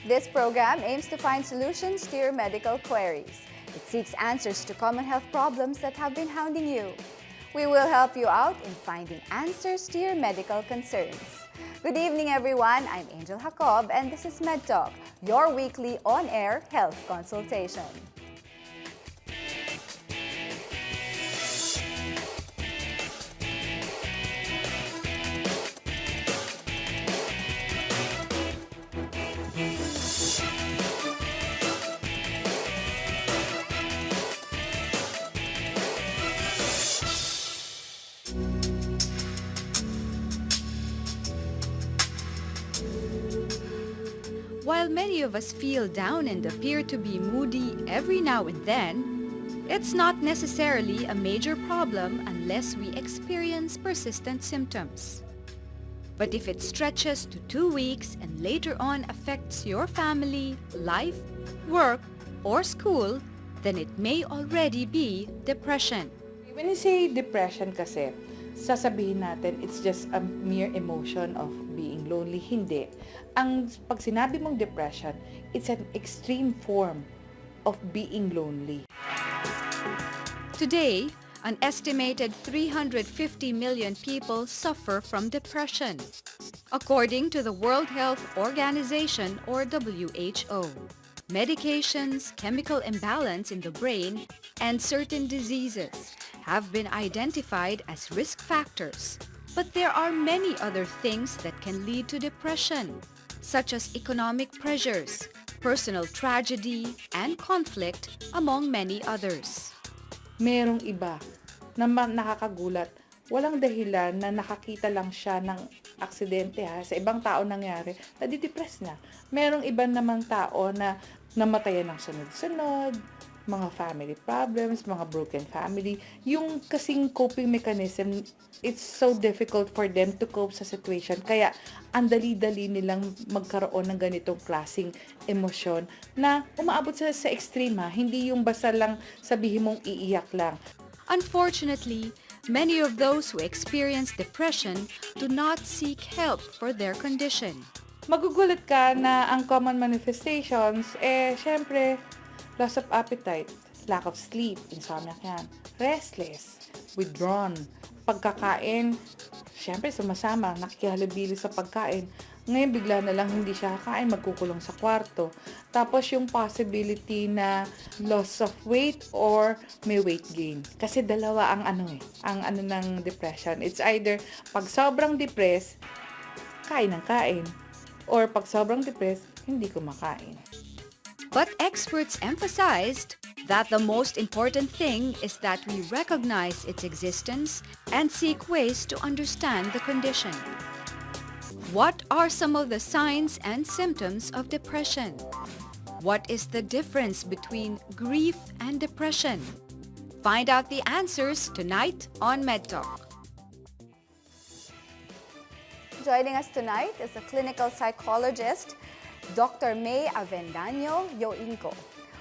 This program aims to find solutions to your medical queries. It seeks answers to common health problems that have been hounding you. We will help you out in finding answers to your medical concerns. Good evening, everyone. I'm Angel Jacob, and this is MedTalk, your weekly on-air health consultation. While many of us feel down and appear to be moody every now and then, it's not necessarily a major problem unless we experience persistent symptoms. But if it stretches to 2 weeks and later on affects your family, life, work, or school, then it may already be depression. When you say depression kasi, sasabihin natin it's just a mere emotion of being lonely. Hindi. Pag sinabi mong depression, it's an extreme form of being lonely. Today, an estimated 350 million people suffer from depression, according to the World Health Organization or WHO. Medications, chemical imbalance in the brain, and certain diseases have been identified as risk factors. But there are many other things that can lead to depression, such as economic pressures, personal tragedy, and conflict, among many others. Merong iba na nakakagulat. Walang dahilan na nakakita lang siya ng aksidente sa ibang tao nangyari, nadidepress na. Merong iba namang tao na namatayan ng sunod-sunod, mga family problems, mga broken family. Yung kasing coping mechanism, it's so difficult for them to cope sa situation. Kaya, ang dali-dali nilang magkaroon ng ganitong klaseng emosyon na umaabot sa extreme Hindi yung basta lang sabihin mong iiyak lang. Unfortunately, many of those who experience depression do not seek help for their condition. Magugulat ka na ang common manifestations, syempre, loss of appetite, lack of sleep, insomnia yan, restless, withdrawn, pagkakain, syempre sumasama, nakikihalubili sa pagkain. Ngayon bigla na lang hindi siya kakain, magkukulong sa kwarto. Tapos yung possibility na loss of weight or may weight gain. Kasi dalawa ang ang ng depression. It's either pag sobrang depressed, kain ng kain. Or pag sobrang depressed, hindi kumakain. But experts emphasized that the most important thing is that we recognize its existence and seek ways to understand the condition. What are some of the signs and symptoms of depression? What is the difference between grief and depression? Find out the answers tonight on MedTalk. Joining us tonight is a clinical psychologist, Dr. May Avendaño Yoinco.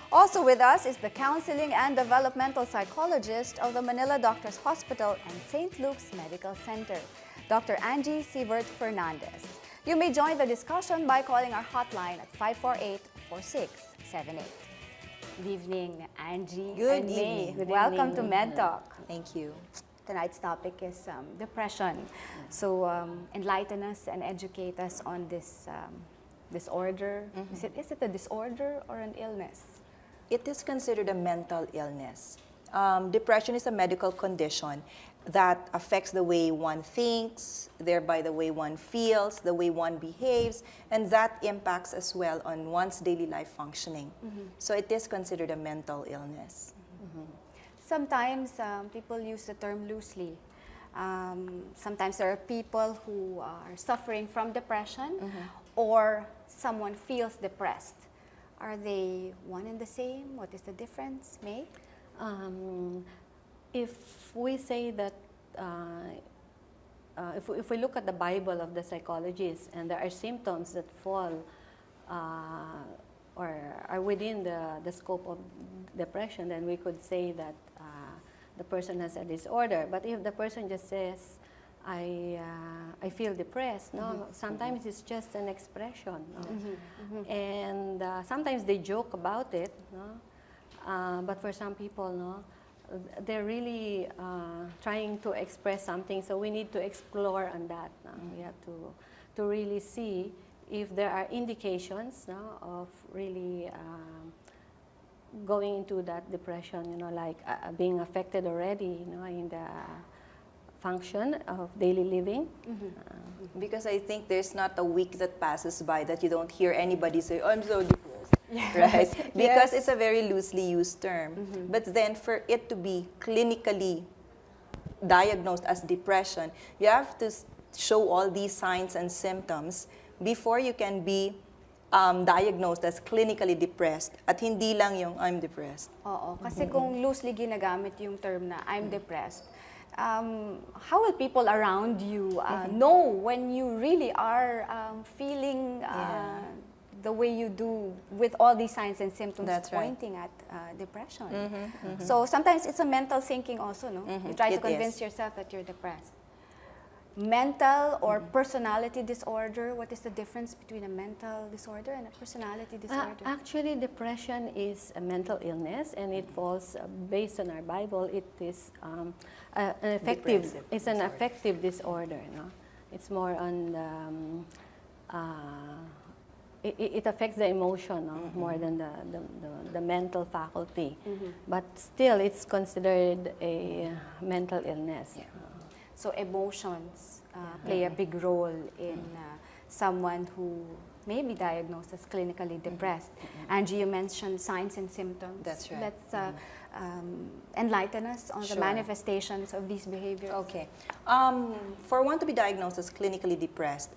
Also with us is the counseling and developmental psychologist of the Manila Doctors Hospital and St. Luke's Medical Center, Dr. Angie Siebert Fernandez. You may join the discussion by calling our hotline at 548-4678. Good evening, Angie. Good and evening. May. Good Welcome evening. to MedTalk. Thank you. Tonight's topic is depression. So enlighten us and educate us on this disorder. Is it a disorder or an illness? It is considered a mental illness. Depression is a medical condition that affects the way one thinks, thereby the way one feels, the way one behaves, and that impacts as well on one's daily life functioning. So it is considered a mental illness. Sometimes people use the term loosely. Sometimes there are people who are suffering from depression or someone feels depressed. Are they one and the same? What is the difference, May? If we say that, if we look at the Bible of the psychologists and there are symptoms that fall or are within the scope of depression, then we could say that the person has a disorder. But if the person just says, I feel depressed. No, sometimes it's just an expression. No? And sometimes they joke about it. No? But for some people, no, they're really trying to express something. So we need to explore on that. No? We have to really see if there are indications, no, of really going into that depression. You know, like being affected already. You know, in the function of daily living. Because I think there's not a week that passes by that you don't hear anybody say, "I'm so depressed," right? Because it's a very loosely used term. But then for it to be clinically diagnosed as depression, you have to show all these signs and symptoms before you can be diagnosed as clinically depressed. At hindi lang yung "I'm depressed." Oo, kasi kung loosely ginagamit yung term na "I'm depressed," how will people around you know when you really are feeling the way you do with all these signs and symptoms pointing at depression? So sometimes it's a mental thinking also, no? You try to convince yourself that you're depressed. Mental or personality disorder, what is the difference between a mental disorder and a personality disorder? Actually, depression is a mental illness, and it falls, based on our Bible, it is an affective disorder. No? It's more on it affects the emotion, no? More than the mental faculty. But still, it's considered a mental illness. So emotions play a big role in someone who may be diagnosed as clinically depressed. Angie, you mentioned signs and symptoms. That's right. Let's enlighten us on the manifestations of these behaviors. Okay. For one to be diagnosed as clinically depressed,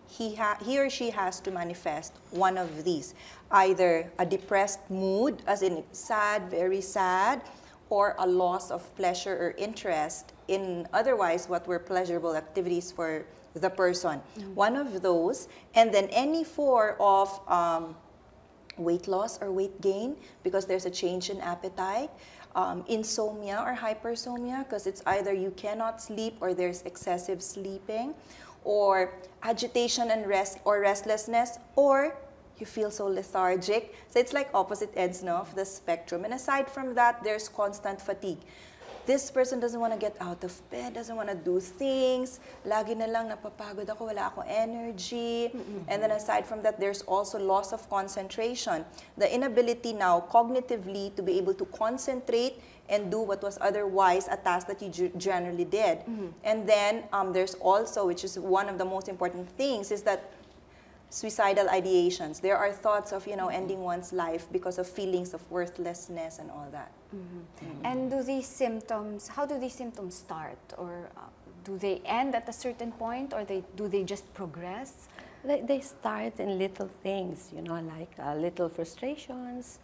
he or she has to manifest one of these. Either a depressed mood, as in sad, very sad, or a loss of pleasure or interest in otherwise what were pleasurable activities for the person. One of those, and then any form of weight loss or weight gain because there's a change in appetite, insomnia or hypersomnia because it's either you cannot sleep or there's excessive sleeping, or agitation and restlessness, or you feel so lethargic. So it's like opposite ends, no, of the spectrum. And aside from that, there's constant fatigue. This person doesn't want to get out of bed, doesn't want to do things. Lagi na lang napapagod ako, wala akong energy. And then aside from that, there's also loss of concentration. The inability now cognitively to be able to concentrate and do what was otherwise a task that you generally did. And then there's also, which is one of the most important things, is that suicidal ideations. There are thoughts of, ending one's life because of feelings of worthlessness and all that. And do these symptoms, how do these symptoms start? Or do they end at a certain point, or do they just progress? They start in little things, like little frustrations,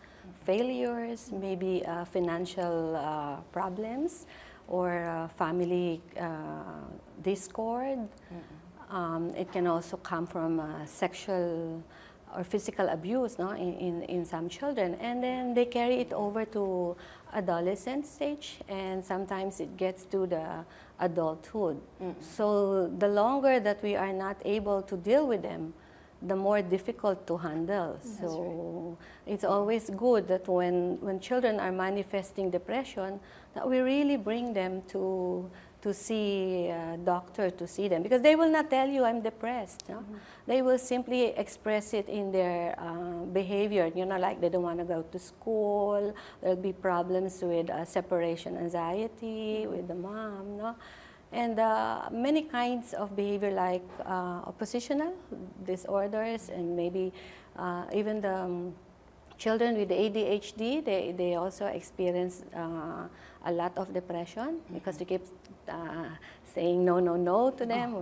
failures, maybe financial problems, or family discord. It can also come from sexual or physical abuse, no, in some children, and then they carry it over to adolescent stage, and sometimes it gets to the adulthood. So the longer that we are not able to deal with them, the more difficult to handle. So it's always good that when children are manifesting depression, that we really bring them to see a doctor, to see them, because they will not tell you I'm depressed. No? They will simply express it in their behavior. Like they don't want to go to school. There'll be problems with separation anxiety with the mom. No? And many kinds of behavior, like oppositional disorders, and maybe even the children with ADHD, they also experience a lot of depression because they keep saying no to them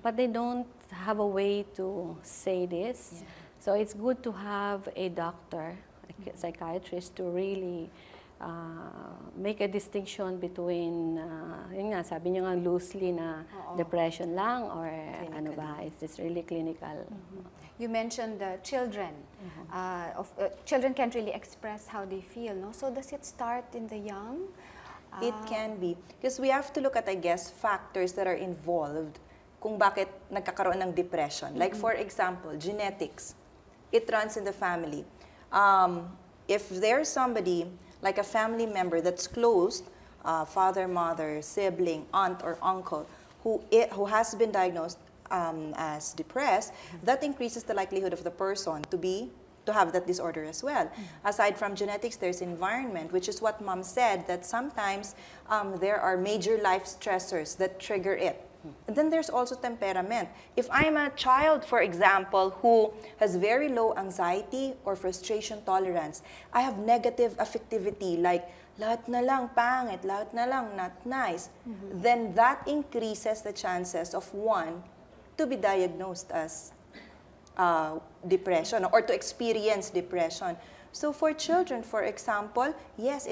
but they don't have a way to say this. So it's good to have a doctor, a psychiatrist, to really make a distinction between, yun nga, sabi niyo nga loosely na depression lang, or ano ba, is this really clinical? You mentioned children. Children can't really express how they feel, no? So does it start in the young? It can be. Because we have to look at, I guess, factors that are involved kung bakit nagkakaroon ng depression. Like, for example, genetics. It runs in the family. If there's somebody, like a family member that's close, father, mother, sibling, aunt, or uncle, who has been diagnosed as depressed, that increases the likelihood of the person to have that disorder as well. Aside from genetics, there's environment, which is what Mom said, that sometimes there are major life stressors that trigger it. And then there's also temperament. If I'm a child, for example, who has very low anxiety or frustration tolerance, I have negative affectivity, like lahat na lang pangit, lahat na lang not nice, then that increases the chances of one to be diagnosed as depression or to experience depression. So for children, for example, yes,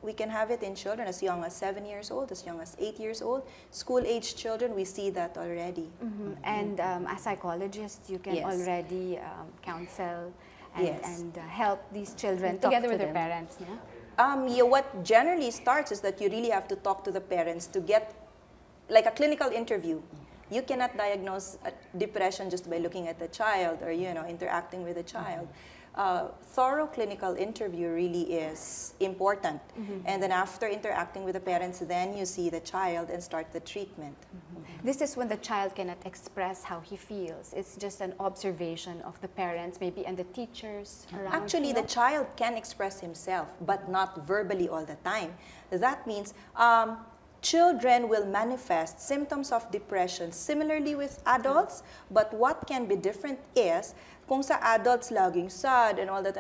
we can have it in children as young as 7 years old, as young as 8 years old. School-age children, we see that already. And as psychologists, you can Yes. already counsel and, Yes. and help these children Talk together to with their them. parents. Yeah? Yeah, what generally starts is that you really have to talk to the parents to get like a clinical interview. You cannot diagnose depression just by looking at the child or interacting with the child. Thorough clinical interview really is important. And then after interacting with the parents, then you see the child and start the treatment. This is when the child cannot express how he feels. It's just an observation of the parents, maybe, and the teachers around. Actually, the child can express himself, but not verbally all the time. That means children will manifest symptoms of depression similarly with adults, but what can be different is kung sa adults laging sad and all that,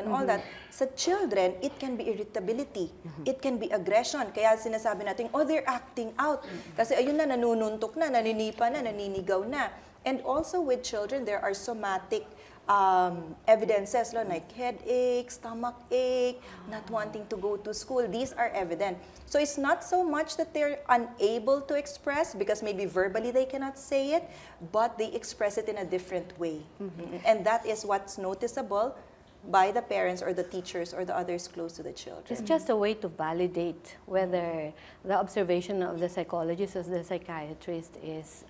sa children, it can be irritability. It can be aggression. Kaya sinasabi natin, oh, they're acting out. Kasi ayun na, nanununtok na, naninipa na, naninigaw na. And also with children, there are somatic evidences like headache, stomach ache, not wanting to go to school. These are evident. So it's not so much that they're unable to express because maybe verbally they cannot say it, but they express it in a different way. And that is what's noticeable by the parents or the teachers or the others close to the children. It's just a way to validate whether the observation of the psychologist or the psychiatrist is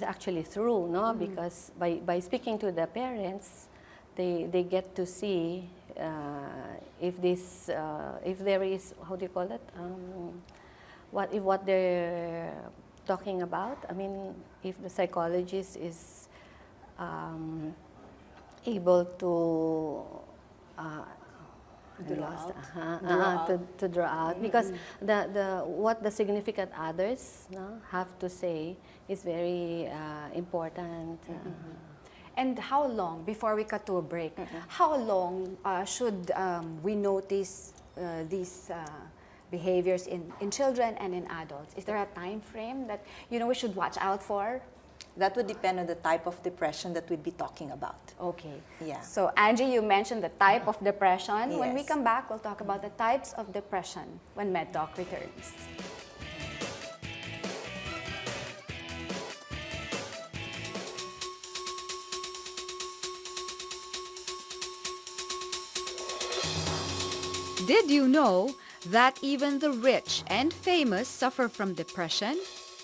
actually true, no? Because by speaking to the parents, they get to see if there is, how do you call it, what they're talking about. I mean, if the psychologist is able to to draw out, because what the significant others have to say is very important. And how long, before we cut to a break, how long should we notice these behaviors in children and in adults? Is there a time frame that we should watch out for? That would depend on the type of depression that we'd be talking about. Okay. Yeah. So Angie, you mentioned the type of depression. When we Yes. come back, we'll talk about the types of depression when MedTalk returns. Did you know that even the rich and famous suffer from depression?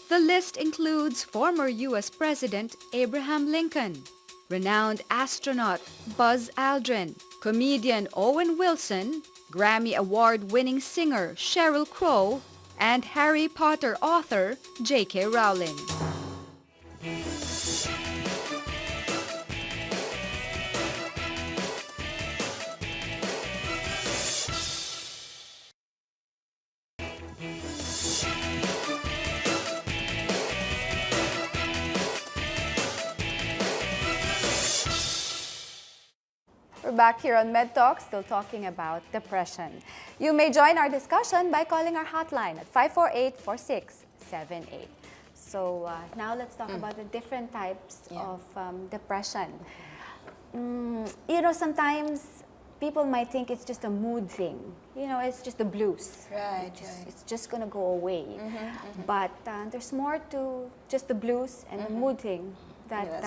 The list includes former U.S. President Abraham Lincoln, renowned astronaut Buzz Aldrin, comedian Owen Wilson, Grammy Award-winning singer Sheryl Crow, and Harry Potter author J.K. Rowling. We're back here on MedTalk, still talking about depression. You may join our discussion by calling our hotline at 548-4678. So now let's talk about the different types of depression. Sometimes people might think it's just a mood thing. It's just the blues. Right, It's just going to go away. But there's more to just the blues and the mood thing that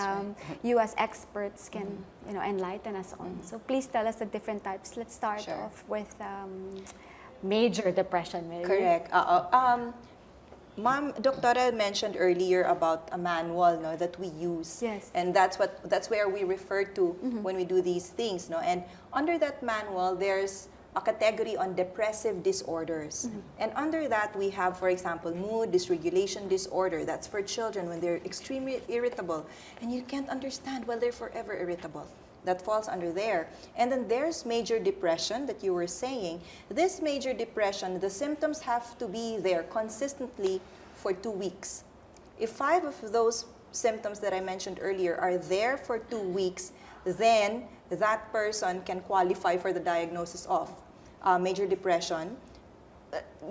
you as experts can enlighten us on. So please tell us the different types. Let's start off with major depression, maybe. Correct. Ma'am, Doctora mentioned earlier about a manual, no, that we use. Yes. And that's where we refer to when we do these things, no. And under that manual, there's a category on depressive disorders. And under that, we have, for example, mood dysregulation disorder. That's for children when they're extremely irritable. And you can't understand why they're forever irritable. That falls under there. And then there's major depression that you were saying. This major depression, the symptoms have to be there consistently for 2 weeks. If 5 of those symptoms that I mentioned earlier are there for 2 weeks, then that person can qualify for the diagnosis of major depression,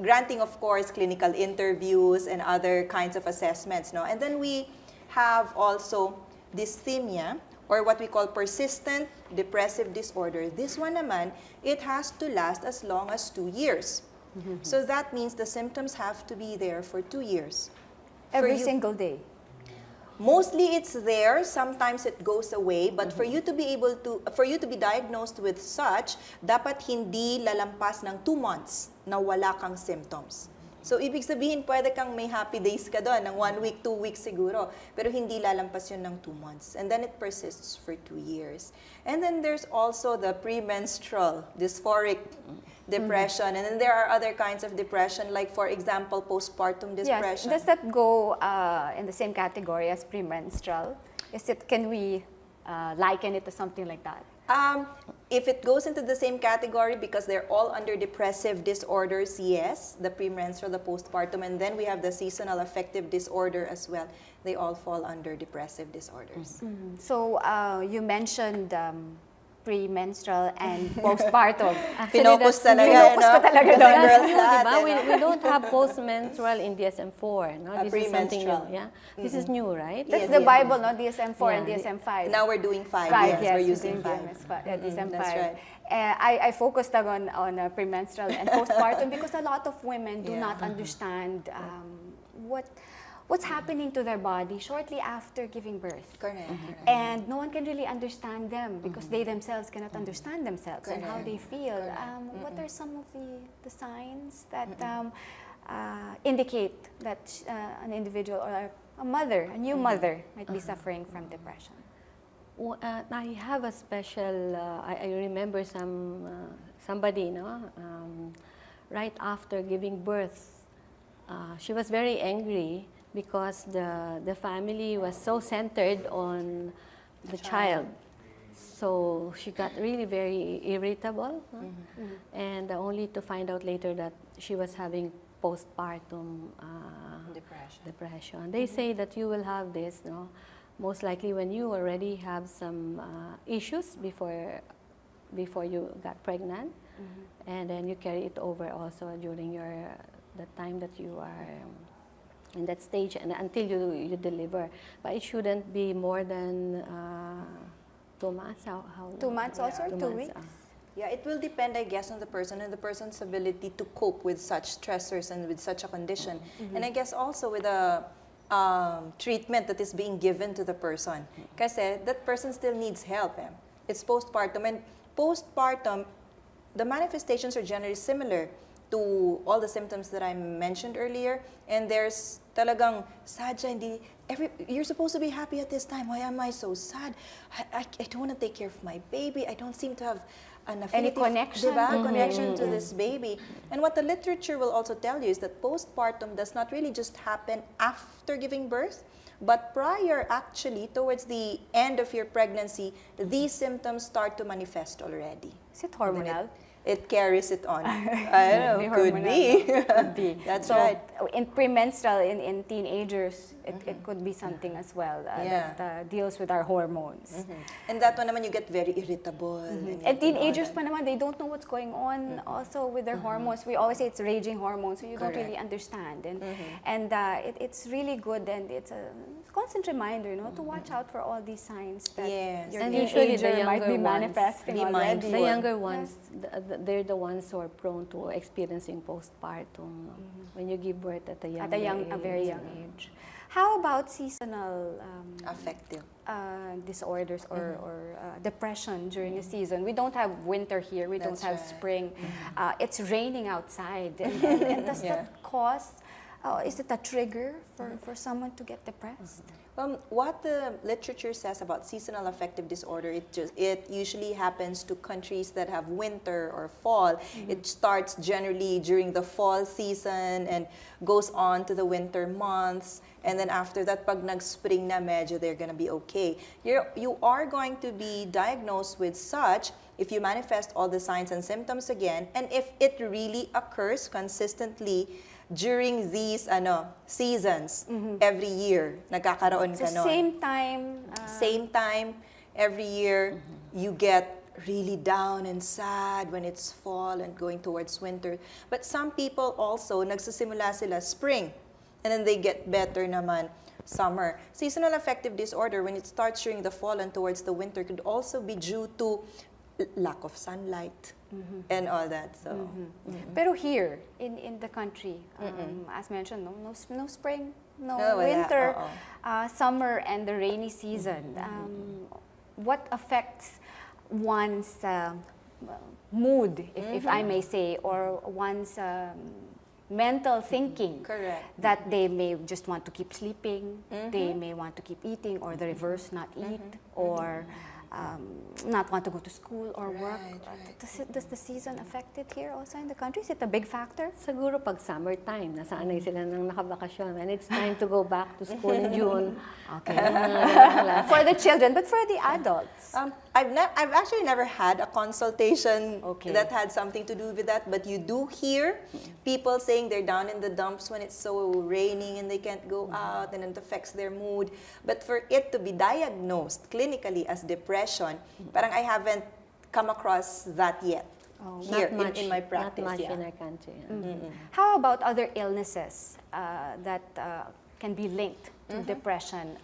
granting, of course, clinical interviews and other kinds of assessments. No? And then we have also dysthymia, or what we call persistent depressive disorder. This one naman, it has to last as long as 2 years. So that means the symptoms have to be there for 2 years. Every single day. Mostly it's there, sometimes it goes away, but for you to be diagnosed with such, dapat hindi lalampas ng 2 months na wala kang symptoms. So, ibig sabihin, pwede kang may happy days ka doon, ng 1 week, 2 weeks siguro, pero hindi lalampas yun ng 2 months. And then it persists for 2 years. And then there's also the premenstrual dysphoric depression. And then there are other kinds of depression, like, for example, postpartum depression. Yes. Does that go in the same category as premenstrual? Can we liken it to something like that? If it goes into the same category, because they're all under depressive disorders, yes, the premenstrual, the postpartum, and then we have the seasonal affective disorder as well. They all fall under depressive disorders. So you mentioned premenstrual and postpartum. Pinocus talaga, Pinocus ko talaga doon. That's new, diba? We don't have postmenstrual in DSM-4. No? This is something new. Premenstrual. Yeah? This is new, right? That's the Bible, no? DSM-4 and Yeah. DSM-5. Now we're doing 5. Five, Yes, we're using 5. DSM-5. That's right. I focused on premenstrual and postpartum because a lot of women do not understand what's happening to their body shortly after giving birth. Correct. And no one can really understand them because they themselves cannot understand themselves and how Correct. they feel. What are some of the signs that indicate that an individual or a mother, a new mother, might be suffering from depression? Well, I have a special, I remember somebody, no? Right after giving birth, she was very angry because the family was so centered on the child. So she got really very irritable, and only to find out later that she was having postpartum depression. They say that you will have this, no? Most likely when you already have some issues before you got pregnant, and then you carry it over also during the time that you are in that stage and until you deliver. But it shouldn't be more than 2 months. How 2 months also, or 2 weeks? Yeah, it will depend, I guess, on the person and the person's ability to cope with such stressors and with such a condition. And I guess also with the treatment that is being given to the person. Kasi that person still needs help. It's postpartum. And postpartum, the manifestations are generally similar to all the symptoms that I mentioned earlier. And there's talagang sad siya, you're supposed to be happy at this time. Why am I so sad? I don't want to take care of my baby. I don't seem to have an affinity, connection. diba? Connection to this baby. And what the literature will also tell you is that postpartum does not really just happen after giving birth, but prior, actually, towards the end of your pregnancy, these symptoms start to manifest already. Is it hormonal? It carries it on. I don't know, could be. Could be. That's so right. In premenstrual, in teenagers, it could be something as well that deals with our hormones. And that one naman, you get very irritable. And teenagers pa naman, they don't know what's going on also with their hormones. We always say it's raging hormones, so you don't really understand. And it's really good, and it's a constant reminder, to watch out for all these signs that your and usually the teenager might be younger manifesting be already. mindful. The younger ones, they're the ones who are prone to experiencing postpartum when you give birth at a young A very young age. How about seasonal Affective. disorders or depression during the season? We don't have winter here. We don't That's have right. spring. It's raining outside. And does that cause, is it a trigger for someone to get depressed? What the literature says about seasonal affective disorder, it usually happens to countries that have winter or fall. It starts generally during the fall season and goes on to the winter months. And then after that, pag nag-spring na, medyo they're gonna be okay. You are going to be diagnosed with such if you manifest all the signs and symptoms again, and if it really occurs consistently during these seasons every year, nagkakaroon ka So nun. same time, Every year, you get really down and sad when it's fall and going towards winter. But some people also, nagsisimula sila spring, and then they get better naman summer. Seasonal affective disorder, when it starts during the fall and towards the winter, could also be due to lack of sunlight and all that. So, pero here in the country, as mentioned, no spring, no wala, winter, oo. summer, and the rainy season. What affects one's mood, if I may say, or one's mental thinking? Correct. That they may just want to keep sleeping, they may want to keep eating, or the reverse, not eat, or not want to go to school or work. Does the season affect it here also in the country? Is it a big factor? Siguro pag summertime, nasanay sila ng nakabakasyon and it's time to go back to school in June. Okay. For the children, but for the adults? I've actually never had a consultation Okay. that had something to do with that, but you do hear people saying they're down in the dumps when it's so raining and they can't go out and it affects their mood. But for it to be diagnosed clinically as depression, parang I haven't come across that yet here Not much, in my practice. Not much yeah. in our country. How about other illnesses that can be linked to depression?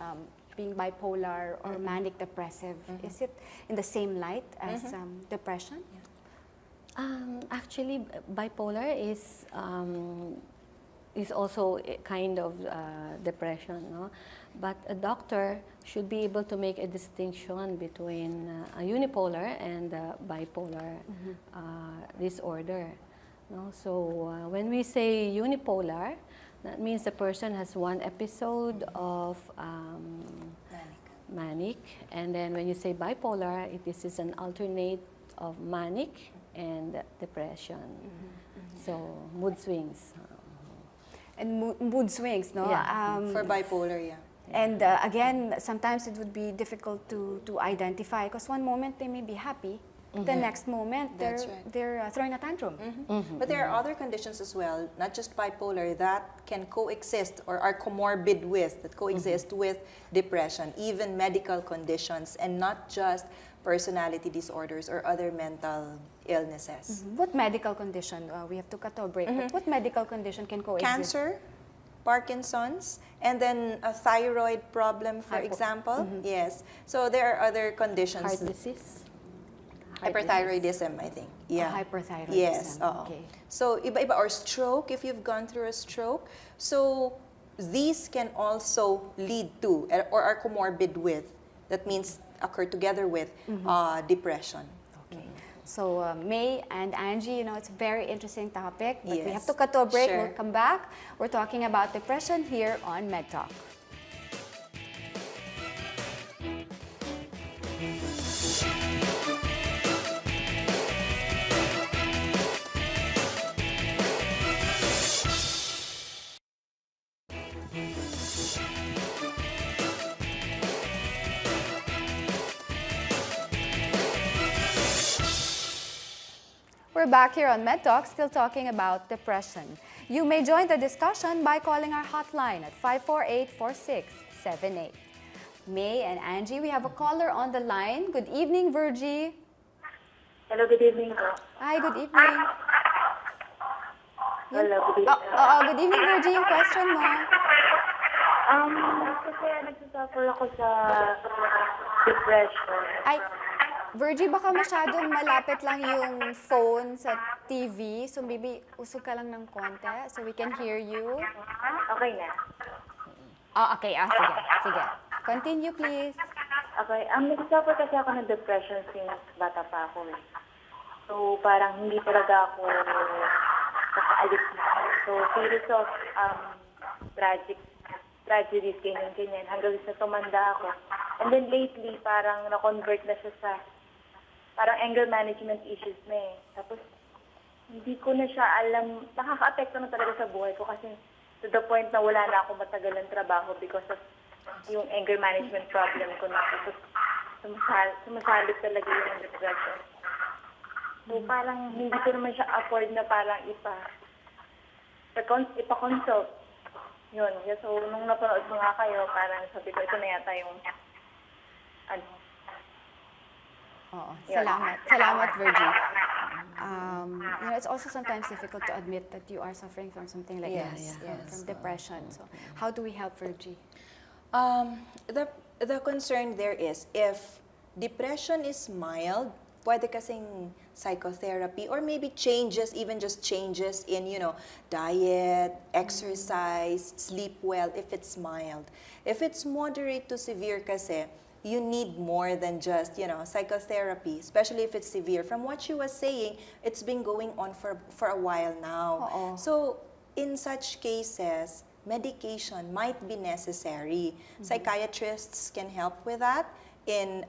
Being bipolar or manic depressive, is it in the same light as depression? Actually, bipolar is also a kind of depression, no? But a doctor should be able to make a distinction between a unipolar and a bipolar disorder. No? So when we say unipolar, that means the person has one episode of manic, and then when you say bipolar, this is an alternate of manic and depression. So mood swings. And mood swings, no? Yeah. For bipolar, yeah. And again, sometimes it would be difficult to identify because one moment they may be happy, the next moment That's right. they're throwing a tantrum. But there are other conditions as well, not just bipolar, that can coexist or are comorbid with, that coexist with depression, even medical conditions, and not just personality disorders or other mental illnesses. What medical condition? We have to cut to a break. But what medical condition can coexist? Cancer, Parkinson's, and then a thyroid problem, for example. Yes. So there are other conditions. Heart disease. Hyperthyroidism, I think. Yeah. Hyperthyroidism. Yes. Okay. So iba-iba, or stroke, if you've gone through a stroke. So these can also lead to or are comorbid with, that means occur together with depression. Okay. So May and Angie, it's a very interesting topic, but we Yes. have to cut to a break. Sure. We'll come back. We're talking about depression here on MedTalk. We're back here on MedTalk, still talking about depression. You may join the discussion by calling our hotline at 548-4678. May and Angie, we have a caller on the line. Good evening, Virgie. Hello, good evening po. Hi, good evening. Hello, good evening. Good evening, Virgie. Yung question mo. Kasi nagsasuffer ako sa depression. Ay, Virgie, baka masyadong malapit lang yung phone sa TV. So maybe usog ka lang ng konti so we can hear you. Okay na. Oh, okay. Sige. Sige. Continue, please. Okay, nag-suffer kasi ako ng depression since bata pa ako eh. So, parang hindi talaga ako nakaalis na. So, series of tragedies, ganyan. Hanggang sa tumanda ako. And then lately, parang na-convert na siya sa parang anger management issues na eh. Tapos, hindi ko na siya alam, nakaka-apekto na talaga sa buhay ko kasi to the point na wala na ako matagalang trabaho because of yung anger management problem ko na. Tapos, sumasalot talaga yung depression. So, parang hindi ko naman siya afford na parang ipa-consult. Yun. So, nung napanood mo nga kayo, parang sabi ko, ito na yata yung Oo. Salamat. Salamat, Virgie. It's also sometimes difficult to admit that you are suffering from something like this, from depression. So, how do we help Virgie? The concern there is, if depression is mild, pwede kasing psychotherapy or maybe changes, even just changes in, diet, exercise, sleep well, if it's mild. If it's moderate to severe kasi, you need more than just, psychotherapy, especially if it's severe. From what she was saying, it's been going on for a while now. Oo. So, in such cases, medication might be necessary. Psychiatrists can help with that in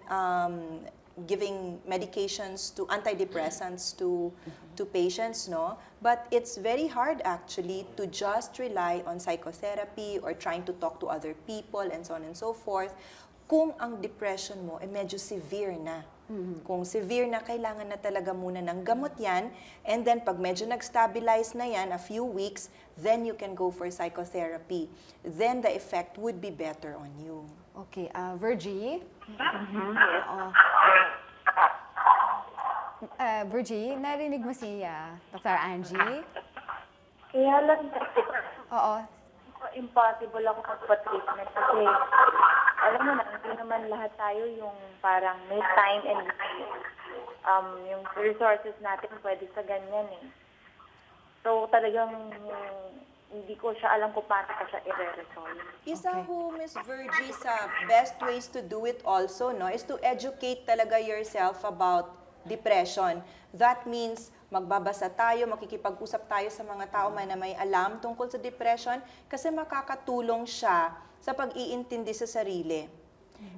giving medications to antidepressants to patients, no? But it's very hard actually to just rely on psychotherapy or trying to talk to other people and so on and so forth kung ang depression mo medyo severe na. Kung severe na, kailangan na talaga muna ng gamot yan. And then, pag medyo nag-stabilize na yan, a few weeks, then you can go for psychotherapy. Then, the effect would be better on you. Okay, Virgie? Virgie, narinig mo si Dr. Angie? Kaya lang kasi, Oo. impossible ako magpa-treatment kasi alam mo na, hindi naman lahat tayo yung parang may time and yung resources natin pwede sa ganyan eh. So talagang hindi ko siya alam kung paano ko siya i-resolve. Isa ho, Miss Virgie, sa best ways to do it also, no, is to educate talaga yourself about depression. That means magbabasa tayo, makikipag-usap tayo sa mga tao na may alam tungkol sa depression kasi makakatulong siya sa pag-iintindi sa sarili.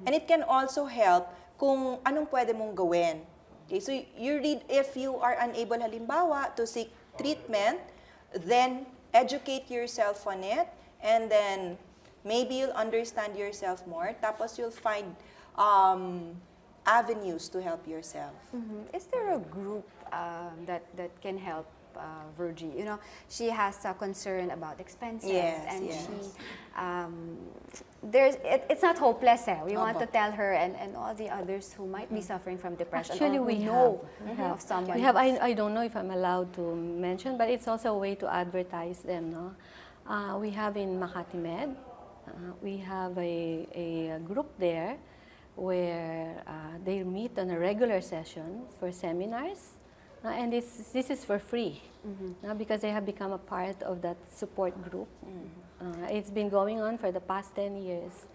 And it can also help kung anong pwede mong gawin. Okay, so you read, if you are unable halimbawa to seek treatment, then educate yourself on it, and then maybe you'll understand yourself more, tapos you'll find avenues to help yourself. Is there a group that can help Virgie? She has a concern about expenses, and it's not hopeless. We want to tell her and all the others who might be suffering from depression. Actually, or we know have. of someone. We have. I don't know if I'm allowed to mention, but it's also a way to advertise them. No, we have in Makati Med. We have a group there where they meet on a regular session for seminars. And this is for free because they have become a part of that support group. It's been going on for the past 10 years.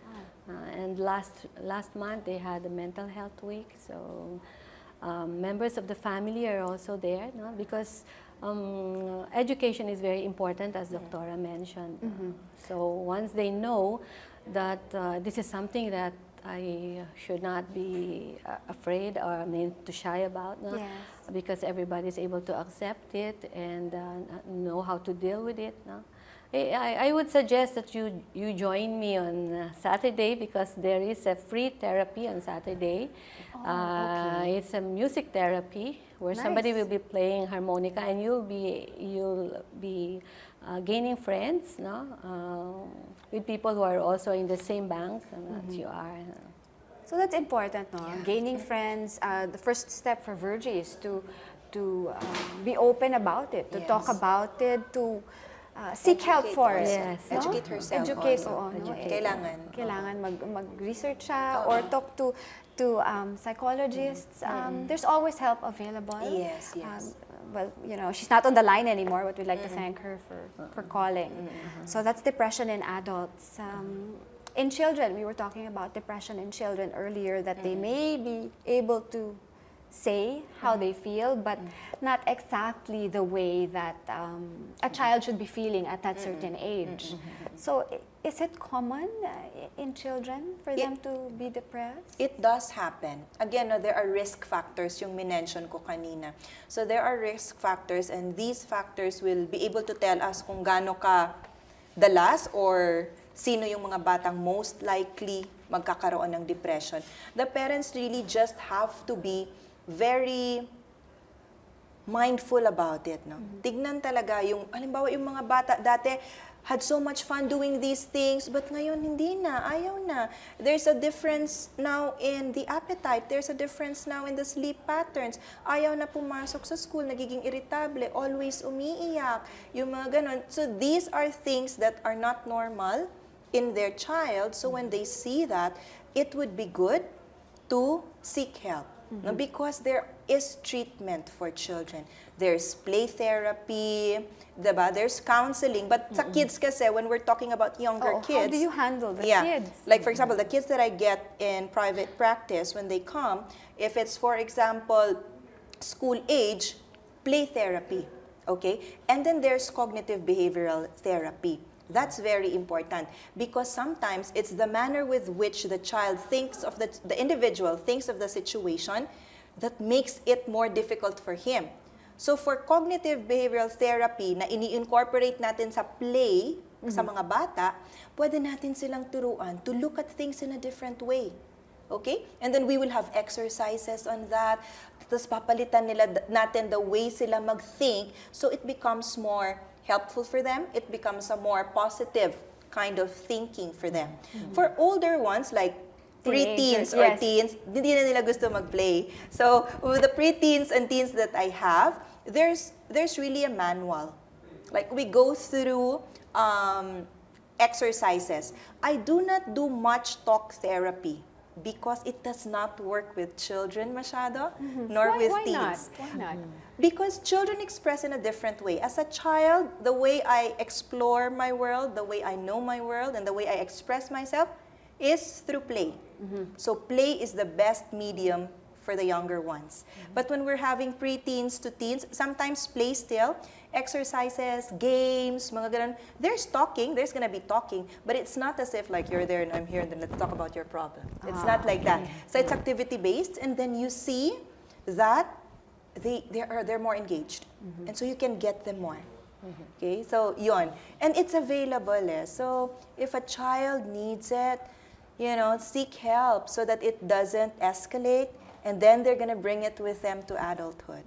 And last month they had a mental health week. So members of the family are also there, no? Because education is very important, as Doctora mentioned. So once they know that this is something that I should not be afraid or to shy about, no? Yes. Because everybody is able to accept it and know how to deal with it. No? I would suggest that you join me on Saturday because there is a free therapy on Saturday. Okay. It's a music therapy where somebody will be playing harmonica and you'll be gaining friends, no? With people who are also in the same bank that you are. So that's important, no? Yeah. Gaining friends. The first step for Virgie is to be open about it, to talk about it, to seek help for it. Yes. No? Educate herself. Educate. Also. No? Kailangan. Kailangan mag-research siya or talk to to psychologists, there's always help available. Yes, yes. Well, you know, she's not on the line anymore, but we'd like to thank her for calling. So that's depression in adults. In children, we were talking about depression in children earlier, that they may be able to say how they feel, but not exactly the way that a child should be feeling at that certain age. So is it common in children for them to be depressed? It does happen. Again, no, there are risk factors, yung minention ko kanina. So there are risk factors, and these factors will be able to tell us kung gaano ka dalas or sino yung mga batang most likely magkakaroon ng depression. The parents really just have to be very mindful about it, no? Tignan talaga yung, halimbawa yung mga bata dati had so much fun doing these things, but ngayon hindi na, ayaw na. There's a difference now in the appetite. There's a difference now in the sleep patterns. Ayaw na pumasok sa school, nagiging irritable, always umiiyak, yung mga ganon. So these are things that are not normal in their child. So when they see that, it would be good to seek help. No, because there is treatment for children. There's play therapy, diba? There's counseling. But sa kids kasi, when we're talking about younger kids... How do you handle the kids? Like for example, the kids that I get in private practice, when they come, if it's for example, school age, play therapy, okay? And then there's cognitive behavioral therapy. That's very important because sometimes it's the manner with which the child thinks of the individual thinks of the situation that makes it more difficult for him. So for cognitive behavioral therapy na ini-incorporate natin sa play sa mga bata, pwede natin silang turuan to look at things in a different way. Okay? And then we will have exercises on that. Tapos papalitan natin the way sila mag-think so it becomes more helpful for them. It becomes a more positive kind of thinking for them. For older ones, like preteens or teens, hindi na nila gusto mag-play. So with the preteens and teens that I have, there's really a manual. Like we go through exercises. I do not do much talk therapy because it does not work with children masyado, nor with teens. Why not? Because children express in a different way. As a child, the way I explore my world, the way I know my world, and the way I express myself is through play. So play is the best medium for the younger ones. But when we're having preteens to teens, sometimes play still, exercises, games, mga ganun. There's talking, there's gonna be talking, but it's not as if like you're there and I'm here and then let's talk about your problem. It's not like that. So it's activity-based, and then you see that they're more engaged. And so you can get them more. Okay, so yon. And it's available So if a child needs it, you know, seek help so that it doesn't escalate, and then they're gonna bring it with them to adulthood.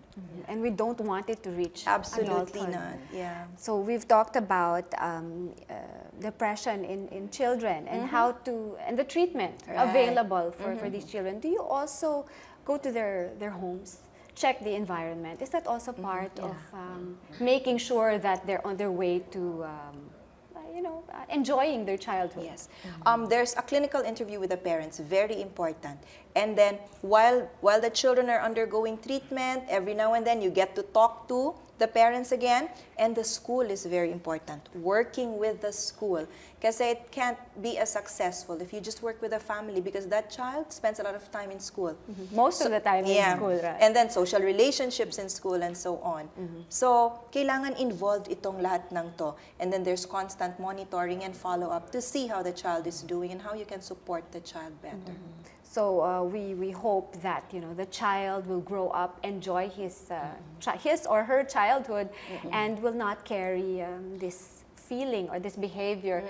And we don't want it to reach Absolutely adulthood. not. Yeah. So we've talked about depression in children and how to, and the treatment available for these children. Do you also go to their homes, check the environment? Is that also part of making sure that they're on their way to enjoying their childhood? Yes. There's a clinical interview with the parents, very important. And then while the children are undergoing treatment, every now and then you get to talk to the parents again, and the school is very important. Working with the school. Kasi it can't be as successful if you just work with a family, because that child spends a lot of time in school. Most of the time in school, right? And then social relationships in school and so on. So, kailangan involved itong lahat ng to. And then there's constant monitoring and follow-up to see how the child is doing and how you can support the child better. So we hope that the child will grow up, enjoy his or her childhood, and will not carry this feeling or this behavior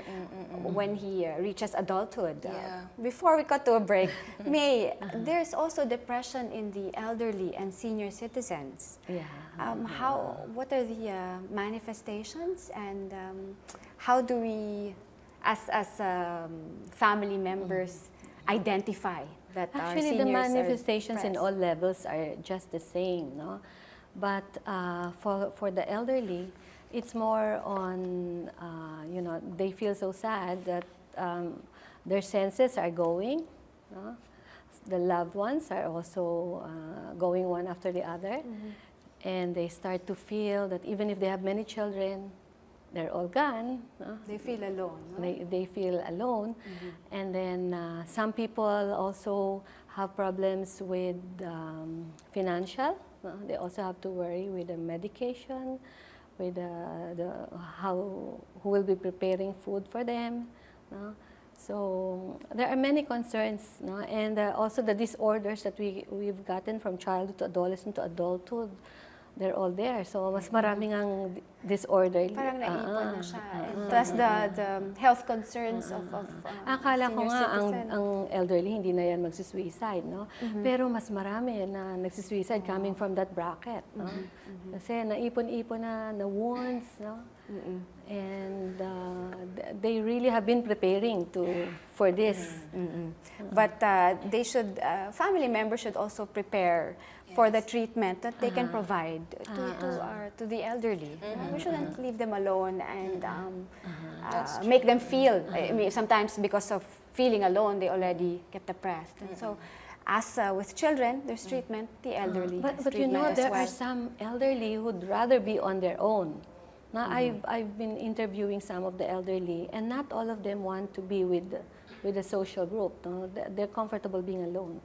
when he reaches adulthood. Before we cut to a break, May, there's also depression in the elderly and senior citizens. What are the manifestations, and how do we, as family members, identify that actually the manifestations in all levels are just the same, no? But for the elderly, it's more on they feel so sad that their senses are going, no? the loved ones are also going one after the other. And they start to feel that even if they have many children, they're all gone. They feel alone. No? They feel alone. And then some people also have problems with financial. They also have to worry with the medication, with who will be preparing food for them. So there are many concerns, and also the disorders that we've gotten from childhood to adolescent to adulthood. They're all there. So, mas maraming ang disorder. Parang naipon na siya. Plus the health concerns of Akala ko senior nga citizen. ang elderly hindi na yan magsisuicide, no? Pero mas marami na nagsisuicide coming from that bracket, no? Kasi naipon-ipon na wounds, no? And they really have been preparing for this. But they should, family members should also prepare for the treatment that they can provide to the elderly. We shouldn't leave them alone and make them feel. I mean, sometimes because of feeling alone, they already get depressed. And so, as with children, there's treatment. The elderly, But you treatment know, as there well. are some elderly who'd rather be on their own. Now, I've been interviewing some of the elderly, and not all of them want to be with a social group. No? They're comfortable being alone.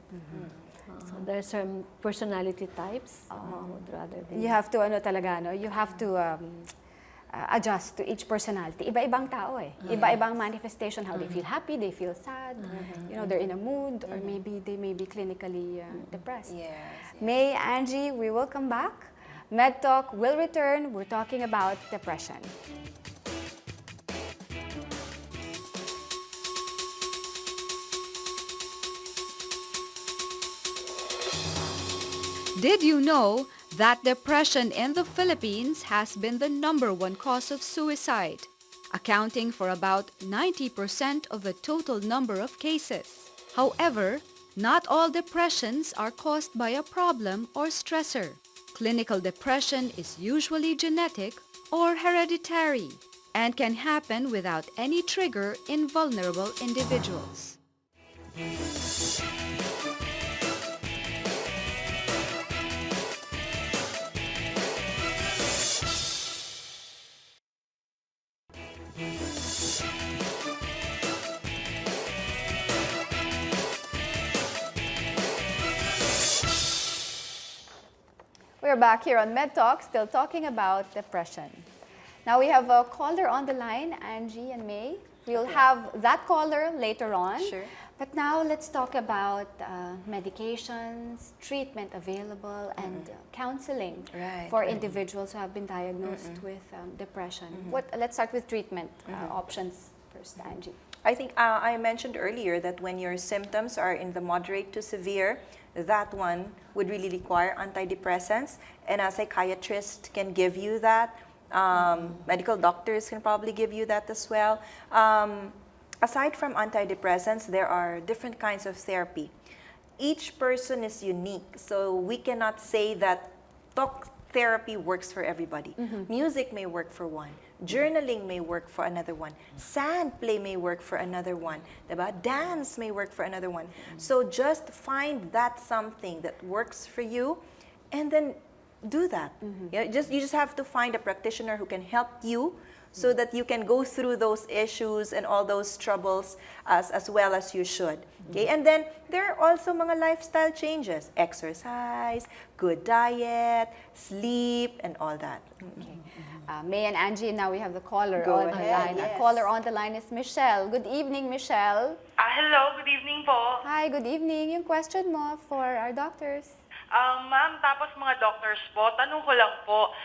So there are some personality types who would rather be. You have to you have to adjust to each personality. Iba-ibang tao eh. Iba-ibang manifestation, how they feel happy, they feel sad, you know, they're in a mood, or maybe they may be clinically depressed. Yes. May, Angie, we will come back. MedTalk will return. We're talking about depression. Did you know that depression in the Philippines has been the #1 cause of suicide, accounting for about 90% of the total number of cases? However, not all depressions are caused by a problem or stressor. Clinical depression is usually genetic or hereditary and can happen without any trigger in vulnerable individuals. We're back here on MedTalk, still talking about depression. Now we have a caller on the line, Angie and May. We'll have that caller later on. Sure. But now let's talk about medications, treatment available, and counseling for individuals who have been diagnosed with depression. Let's start with treatment options first, Angie. I think I mentioned earlier that when your symptoms are in the moderate to severe, that one would really require antidepressants, and a psychiatrist can give you that. Medical doctors can probably give you that as well. Aside from antidepressants, there are different kinds of therapy. Each person is unique, so we cannot say that talk therapy works for everybody. Music may work for one. Journaling may work for another one. Sand play may work for another one. Diba? Dance may work for another one. So just find that something that works for you, and then do that. You just have to find a practitioner who can help you so that you can go through those issues and all those troubles as well as you should. Okay? And then there are also mga lifestyle changes. Exercise, good diet, sleep, and all that. May and Angie, now we have the caller Go on the ahead, line. yes. Our caller on the line is Michelle. Good evening, Michelle. Hello, good evening po. Hi, good evening. Yung question mo for our doctors. Ma'am, tapos mga doctors po, tanong ko lang po,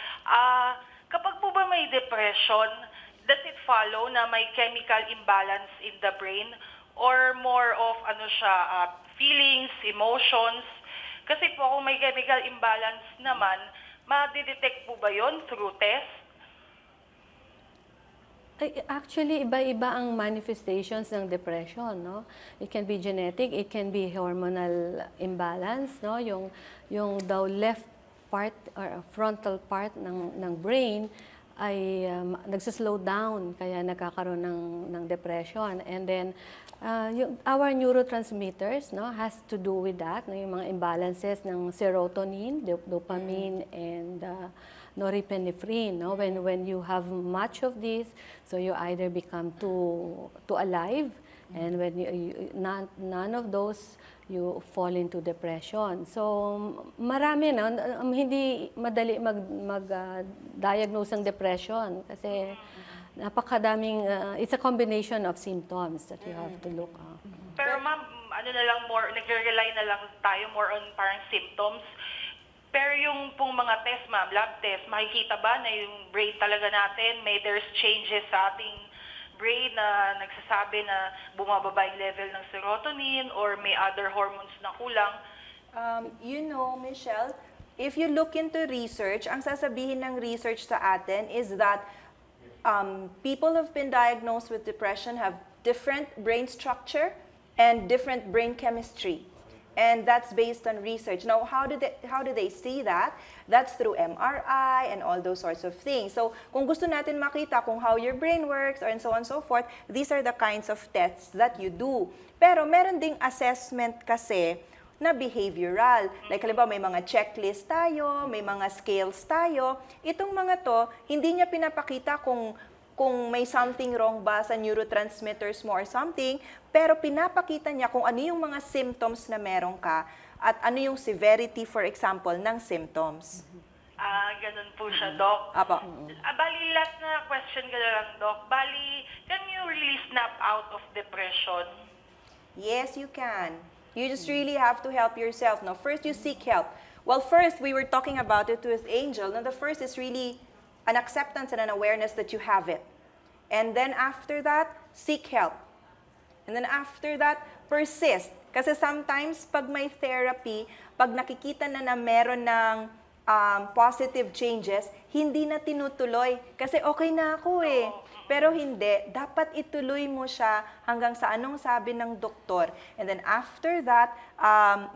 kapag po ba may depression, does it follow na may chemical imbalance in the brain or more of feelings, emotions? Kasi po kung may chemical imbalance naman, ma-detect po ba yon through test? Actually, iba-iba ang manifestations ng depression, no? It can be genetic, it can be hormonal imbalance, no? Yung daw left part or frontal part ng brain nagsaslow down, kaya nagkakaroon ng depression. And then, our neurotransmitters, no, has to do with that, no, yung mga imbalances ng serotonin, dopamine, and norepinephrine. No? When you have much of this, so you either become too alive, and when none of those, you fall into depression. So, marami na, hindi madali mag-diagnose ng depression kasi napakadaming, it's a combination of symptoms that you have to look at. Pero ma'am, ano na lang more, nagre-rely na lang tayo more on parang symptoms. Pero yung pong mga test ma'am, lab test, makikita ba na yung brain talaga natin, there's changes sa ating brain na nagsasabi na bumababa yung level ng serotonin or may other hormones na kulang? You know, Michelle, if you look into research, ang sasabihin ng research sa atin is that people who've been diagnosed with depression have different brain structure and different brain chemistry. And that's based on research. Now, how do they see that? That's through MRI and all those sorts of things. So, kung gusto natin makita kung how your brain works or and so on and so forth, these are the kinds of tests that you do. Pero meron ding assessment kasi na behavioral. Like, halimbawa, may mga checklist tayo, may mga scales tayo. Itong mga to, hindi niya pinapakita kung may something wrong ba sa neurotransmitters mo or something, pero pinapakita niya kung ano yung mga symptoms na meron ka at ano yung severity, for example, ng symptoms. Ganun po siya, Doc. Apo. Bali, last na question ka na lang, Doc. Bali, can you really snap out of depression? Yes, you can. You just really have to help yourself. Now, first, you seek help. Well, first, we were talking about it with Angel. Now, the first is really an acceptance and an awareness that you have it. And then after that, seek help. And then after that, persist. Kasi sometimes, pag may therapy, pag nakikita na meron ng positive changes, hindi na tinutuloy. Kasi okay na ako eh. Pero hindi, dapat ituloy mo siya hanggang sa anong sabi ng doktor. And then after that,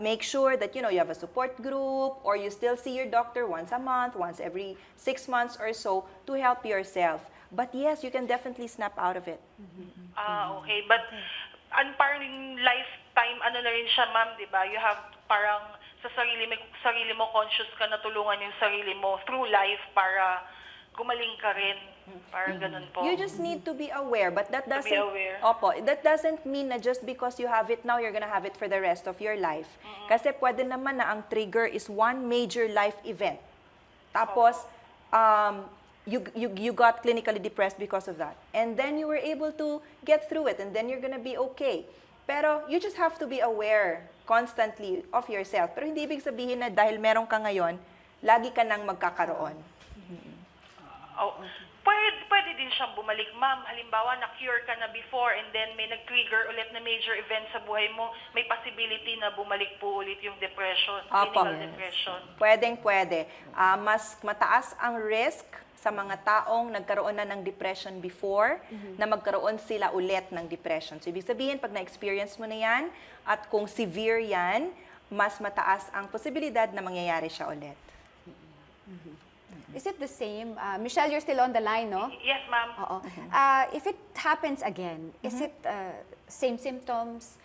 make sure that you have a support group or you still see your doctor once a month, once every 6 months or so to help yourself. But yes, you can definitely snap out of it. Okay. But parang lifetime, na rin siya, ma'am, di ba? You have parang sa sarili mo, conscious ka na tulungan yung sarili mo through life para gumaling ka rin. Parang ganun po. You just need to be aware, but that doesn't that doesn't mean na just because you have it now, you're gonna have it for the rest of your life. Kasi pwede naman na ang trigger is one major life event. Tapos, you got clinically depressed because of that. And then you were able to get through it, and then you're gonna be okay. Pero you just have to be aware constantly of yourself. Pero hindi ibig sabihin na dahil meron ka ngayon, lagi ka nang magkakaroon. Pwede din siyang bumalik, ma'am. Halimbawa, na-cure ka na before and then may nag-trigger ulit na major event sa buhay mo, may possibility na bumalik po ulit yung depression, clinical depression. Pwede. Mas mataas ang risk sa mga taong nagkaroon na ng depression before na magkaroon sila ulit ng depression. So, ibig sabihin, pag na-experience mo na yan at kung severe yan, mas mataas ang posibilidad na mangyayari siya ulit. Is it the same? Michelle, you're still on the line, no? Yes, ma'am. If it happens again, is it same symptoms,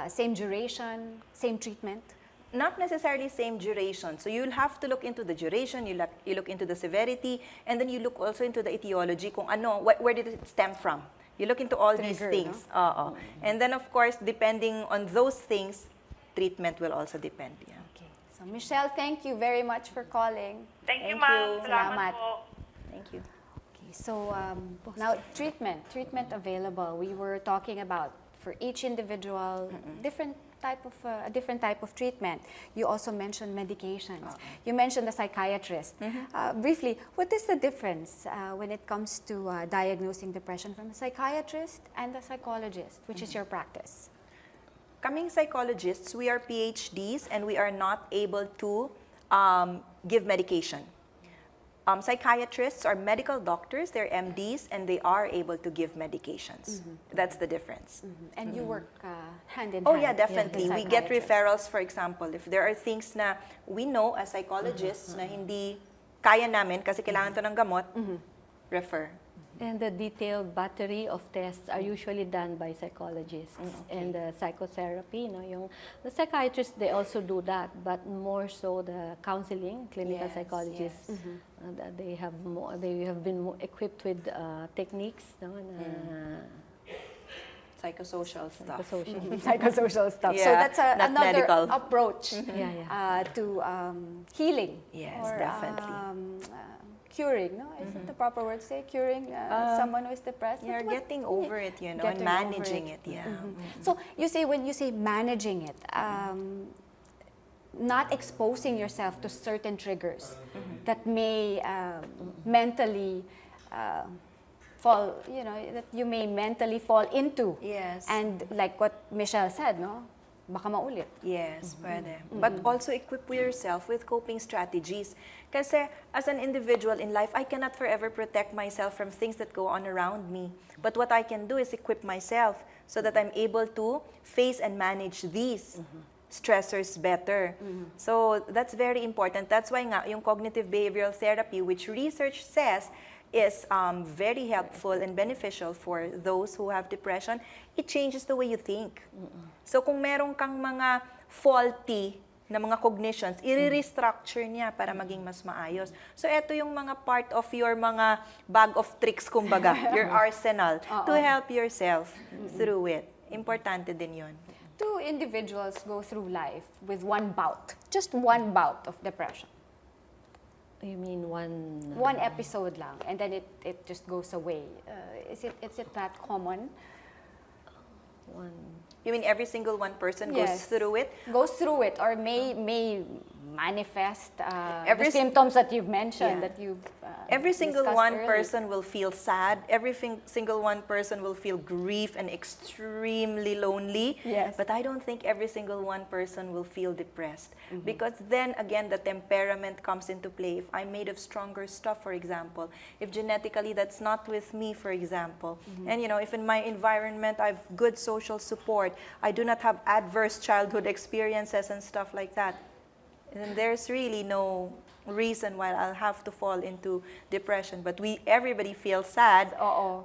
same duration, same treatment? Not necessarily same duration. So you'll have to look into the duration, you look into the severity, and then you look also into the etiology, kung where did it stem from. You look into all these things. No? And then, of course, depending on those things, treatment will also depend. Yeah. So, Michelle, thank you very much for calling. Thank you, ma'am. Salamat po. Thank you. Okay, so now treatment available. We were talking about for each individual different type of treatment. You also mentioned medications. You mentioned the psychiatrist. Briefly, what is the difference when it comes to diagnosing depression from a psychiatrist and a psychologist, which is your practice? Coming psychologists, we are PhDs and we are not able to give medication. Psychiatrists are medical doctors, they're MDs, and they are able to give medications. That's the difference. And you work hand in hand? Oh yeah, definitely. We get referrals, for example, if there are things na we know as psychologists na hindi kaya namin kasi kailangan to ng gamot, refer. And the detailed battery of tests are usually done by psychologists and psychotherapy. The psychiatrists, they also do that, but more so the counseling, clinical psychologists, they have been more equipped with techniques, Psychosocial stuff. Psychosocial stuff. Yeah, So that's not another medical. approach Yeah. to healing. Yes, or, definitely. Curing, no? Is it the proper word to say? Curing someone who is depressed? You're getting over it, and Getting managing over it. Yeah. So when you say managing it, not exposing yourself to certain triggers that may mentally fall, that you may mentally fall into. Yes. And like what Michelle said, no? Baka maulit. Yes, pwede. But also equip yourself with coping strategies. Kasi as an individual in life, I cannot forever protect myself from things that go on around me. But what I can do is equip myself so that I'm able to face and manage these stressors better. So that's very important. That's why nga, yung cognitive behavioral therapy, which research says is very helpful and beneficial for those who have depression, it changes the way you think. So kung meron kang mga faulty na mga cognitions, i-restructure niya para maging mas maayos. So ito yung mga part of your mga bag of tricks, kumbaga, your arsenal, to help yourself through it. Importante din yun. Do individuals go through life with one bout, just one bout of depression? You mean one... One episode lang, and then it just goes away. Is it that common? You mean every single one person goes through it? Goes through it, or may manifest the symptoms that you've mentioned, that you've every single discussed one early. person will feel sad. Every single one person will feel grief and extremely lonely. Yes. But I don't think every single one person will feel depressed. Because then again, the temperament comes into play. If I'm made of stronger stuff, for example, if genetically that's not with me, for example, and if in my environment I have good social support, I do not have adverse childhood experiences and stuff like that, and there's really no reason why I'll have to fall into depression. But everybody feels sad.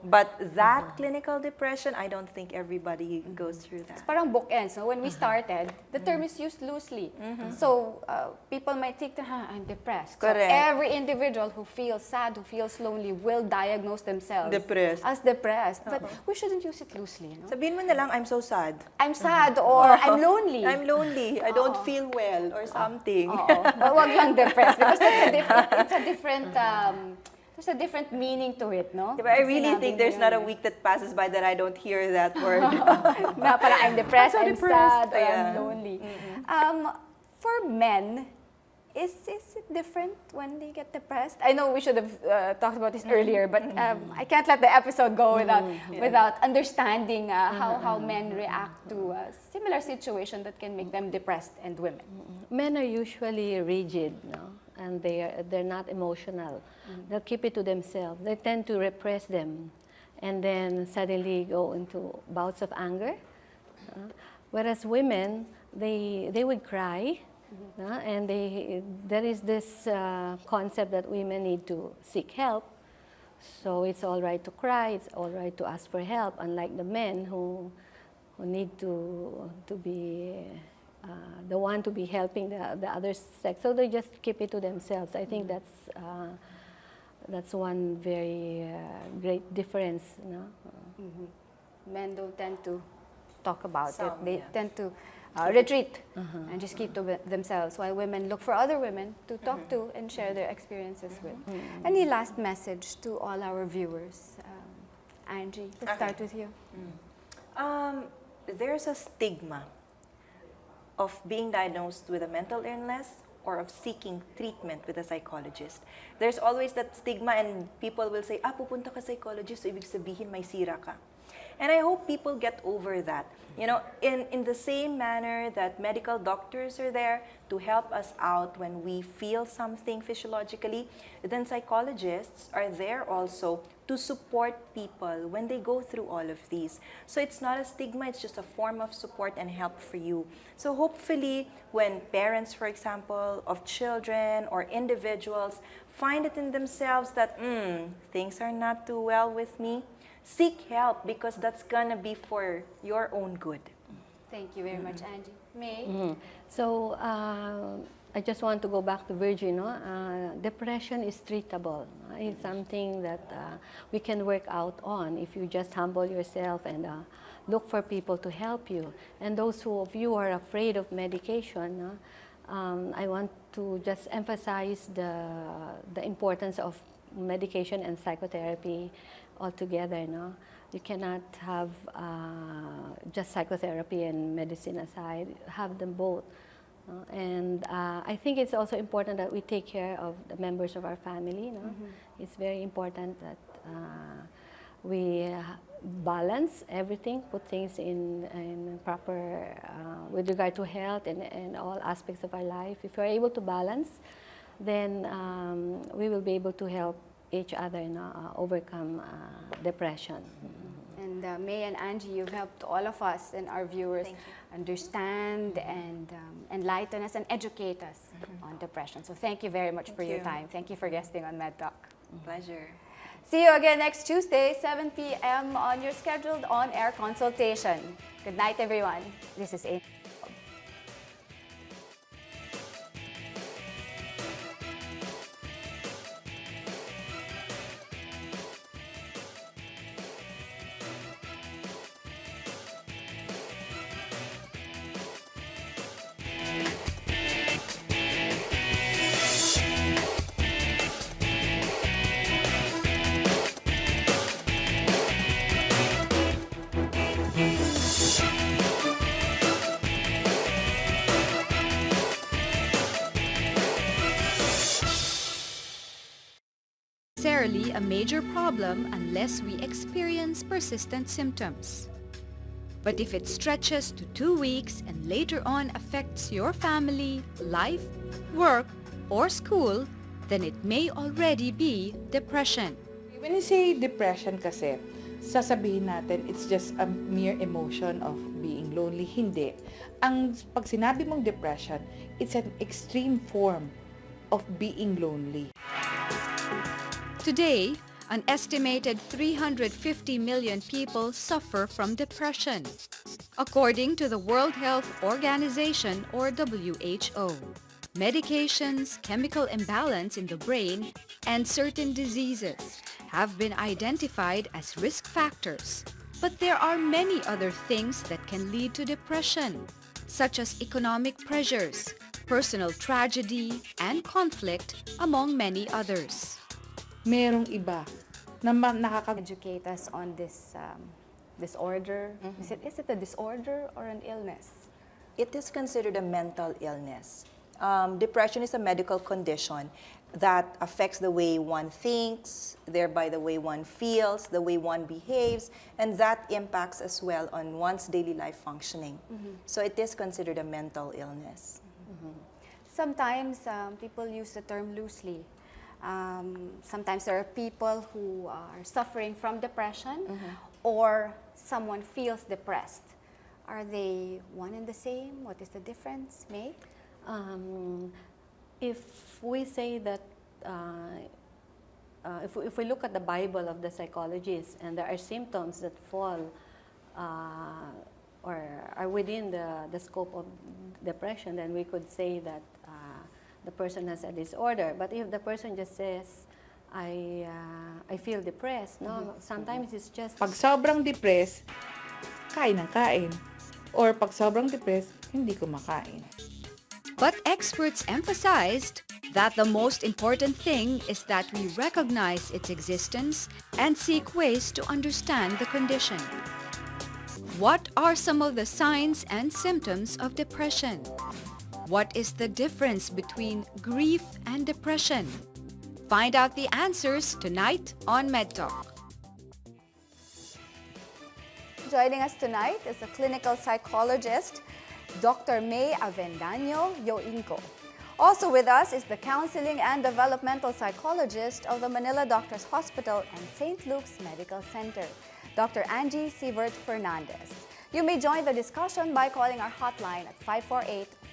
But that clinical depression, I don't think everybody goes through that. It's parang bookends. So when we started, the term is used loosely. So people might think, I'm depressed. Correct. So every individual who feels sad, who feels lonely, will diagnose themselves as depressed. But we shouldn't use it loosely. Sabihin mo na lang, I'm so sad. I'm sad, or I'm lonely. I'm lonely. I don't feel well or something. But wag lang depressed, because that's a different there's a different meaning to it, no? But I really think there's not a week that passes by that I don't hear that word. Na parang I'm depressed, I'm sad, or Yeah. I'm lonely. For men, is it different when they get depressed? I know we should have talked about this earlier, but I can't let the episode go without understanding how men react to a similar situation that can make them depressed, and women. Men are usually rigid, no? And they're not emotional. They'll keep it to themselves. They tend to repress them, and then suddenly go into bouts of anger. Whereas women, they would cry, and there is this concept that women need to seek help. So it's all right to cry. It's all right to ask for help. Unlike the men who need to be the one to be helping the other sex, so they just keep it to themselves. I think that's one very great difference. Men don't tend to talk about it. They tend to retreat and just keep to themselves, while women look for other women to talk to and share their experiences with. Any last message to all our viewers? Angie, let's start with you. There's a stigma of being diagnosed with a mental illness or of seeking treatment with a psychologist. There's always that stigma, and people will say, pupunta ka psychologist, so ibig sabihin may sira ka. And I hope people get over that. You know, in the same manner that medical doctors are there to help us out when we feel something physiologically, then psychologists are there also to support people when they go through all of these. So it's not a stigma, it's just a form of support and help for you. So hopefully when parents, for example, of children or individuals find it in themselves that things are not too well with me, seek help, because that's gonna be for your own good. Thank you very much, Angie. May? So I just want to go back to Virgin. Depression is treatable. It's something that we can work out on if you just humble yourself and look for people to help you. And those of you who are afraid of medication, I want to just emphasize the importance of medication and psychotherapy altogether. You cannot have just psychotherapy and medicine aside. Have them both. And I think it's also important that we take care of the members of our family. It's very important that we balance everything, put things in proper, with regard to health and all aspects of our life. If we're able to balance, then we will be able to help each other overcome depression. And May and Angie, you've helped all of us and our viewers understand and enlighten us and educate us on depression. So thank you very much for your time. Thank you for guesting on MedTalk. Pleasure. See you again next Tuesday, 7 p.m. on your scheduled on-air consultation. Good night, everyone. This is Amy. Necessarily a major problem unless we experience persistent symptoms. But if it stretches to 2 weeks and later on affects your family, life, work, or school, then it may already be depression. When you say depression kasi, sasabihin natin it's just a mere emotion of being lonely. Hindi. Pag sinabi mong depression, it's an extreme form of being lonely. Today, an estimated 350 million people suffer from depression, according to the World Health Organization or WHO. Medications, chemical imbalance in the brain, and certain diseases have been identified as risk factors. But there are many other things that can lead to depression, such as economic pressures, personal tragedy, and conflict, among many others. Merong iba na Educate us on this disorder. Is it a disorder or an illness? It is considered a mental illness. Depression is a medical condition that affects the way one thinks, thereby the way one feels, the way one behaves, and that impacts as well on one's daily life functioning. So it is considered a mental illness. Sometimes people use the term loosely. Sometimes there are people who are suffering from depression or someone feels depressed. Are they one and the same? What is the difference, May? If we say that, if we look at the Bible of the psychologists and there are symptoms that fall or are within the scope of depression, then we could say that the person has a disorder. But if the person just says, I feel depressed, sometimes it's just... Pag sobrang depressed, kain ng kain. Or pag sobrang depressed, hindi kumakain. But experts emphasized that the most important thing is that we recognize its existence and seek ways to understand the condition. What are some of the signs and symptoms of depression? What is the difference between grief and depression? Find out the answers tonight on MedTalk. Joining us tonight is a clinical psychologist, Dr. May Avendaño Yoinco. Also with us is the counseling and developmental psychologist of the Manila Doctors Hospital and St. Luke's Medical Center, Dr. Angie Sievert Fernandez. You may join the discussion by calling our hotline at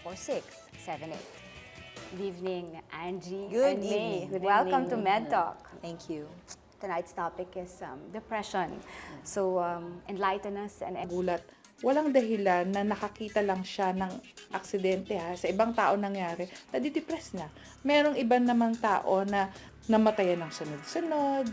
548-4678. Good evening, Angie Good and May. evening. Good Welcome evening. to MedTalk. Thank you. Tonight's topic is depression. So, enlighten us and Gulat. Walang dahilan na nakakita lang siya ng aksidente sa ibang tao nangyari, nadidepress na. Merong ibang namang tao na namatayan ng sunod-sunod,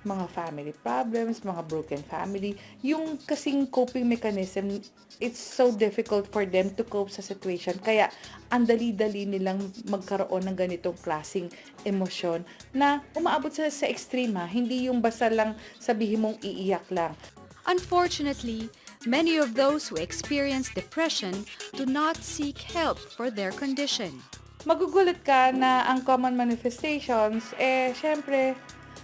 mga family problems, mga broken family. Yung kasing coping mechanism, it's so difficult for them to cope sa situation. Kaya, ang dali-dali nilang magkaroon ng ganitong klaseng emosyon na umaabot sa extreme Hindi yung basta lang sabihin mong iiyak lang. Unfortunately, many of those who experience depression do not seek help for their condition. Magugulat ka na ang common manifestations, syempre,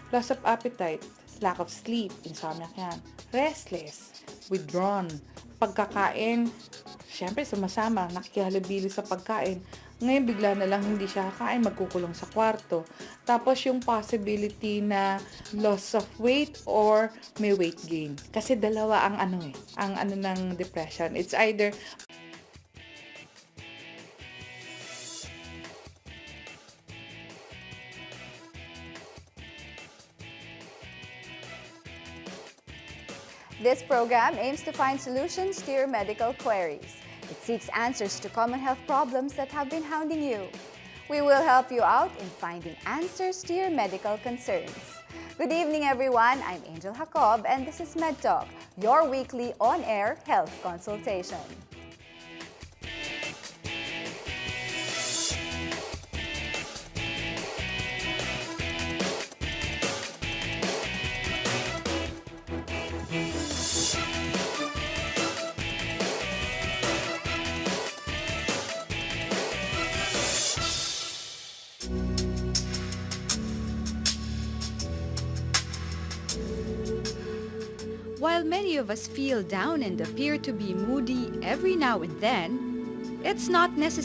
loss of appetite, lack of sleep, insomnia yan, restless, withdrawn, pagkakain, syempre sumasama, nakikihalubili sa pagkain. Ngayon bigla na lang hindi siya kakain, magkukulong sa kwarto. Tapos yung possibility na loss of weight or may weight gain. Kasi dalawa ang ang ng depression. It's either This program aims to find solutions to your medical queries. It seeks answers to common health problems that have been hounding you. We will help you out in finding answers to your medical concerns. Good evening, everyone. I'm Angel Jacob, and this is MedTalk, your weekly on-air health consultation. While many of us feel down and appear to be moody every now and then, it's not necessary